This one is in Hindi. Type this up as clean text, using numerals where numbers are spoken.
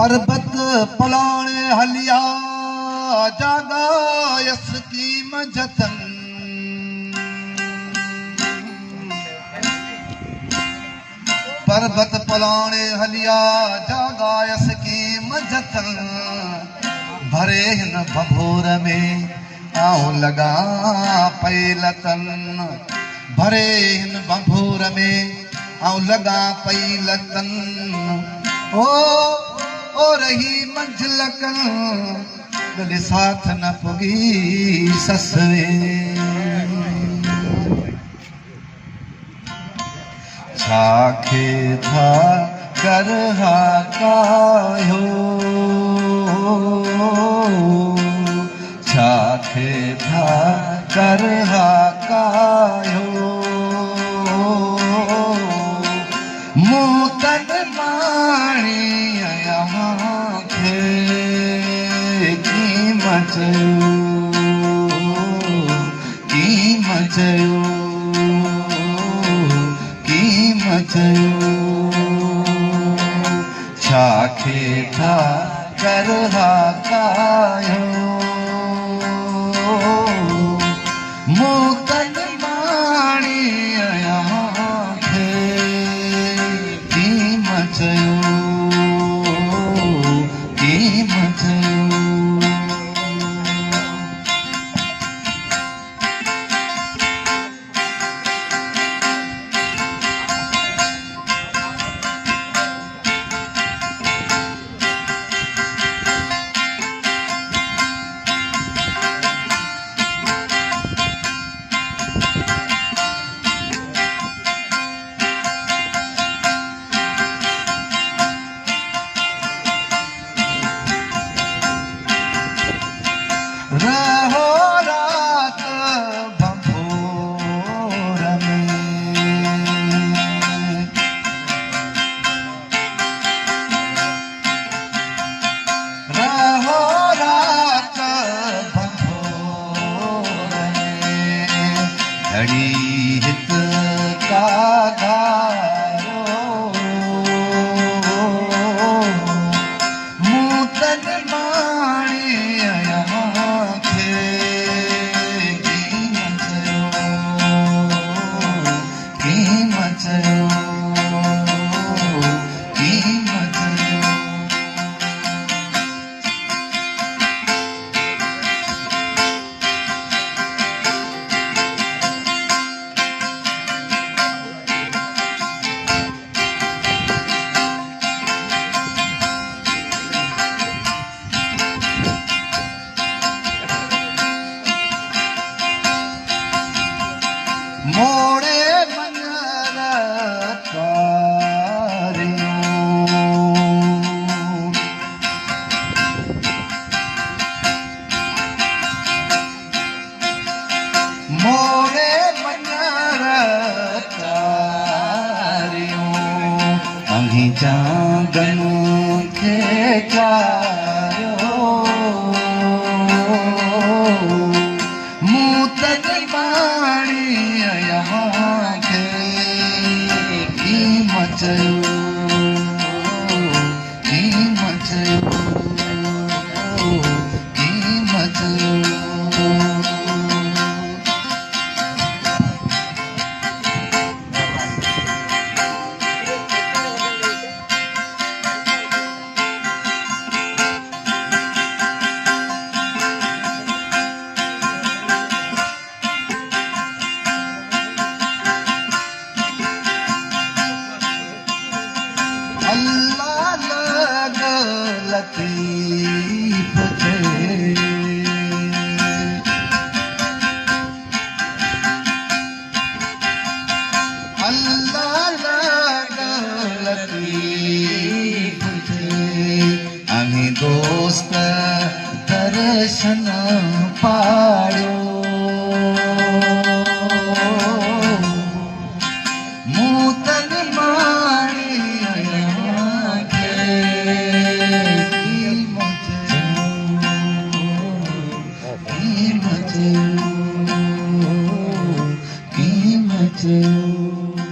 पर्वत पलाणे हलिया जागायस कीम जतन। पर्वत पलाणे हलिया जागायस कीम जतन। भरे हिन भभोर में आऊं लगा पैलतन। भरे हिन भभोर में आऊं लगा पैलतन। ओ रही मंझलकन गले साथ न पुगी ससवे। छाखे था कर हाकायो। छाखे था कर हाकायो। मूतन माणी छाखे था कर हाकायो। मूतन माणी खे कीम चयो। कीम चयो। रहो रात भभोर में। रहो रात भभोर में। घड़ी हित का गायो। मूतन माणी मोड़े मनर मोड़े मनर अंगी जागन खे चायो। मूतन माणी कीम चयो। कीम चयो। कीम चयो। अल्लाह लग लतीफ थे। अल्लाह लग लतीफ थे। अमी दोस्त दर्शन पाड़ो। मूतन माणी कीम चयो।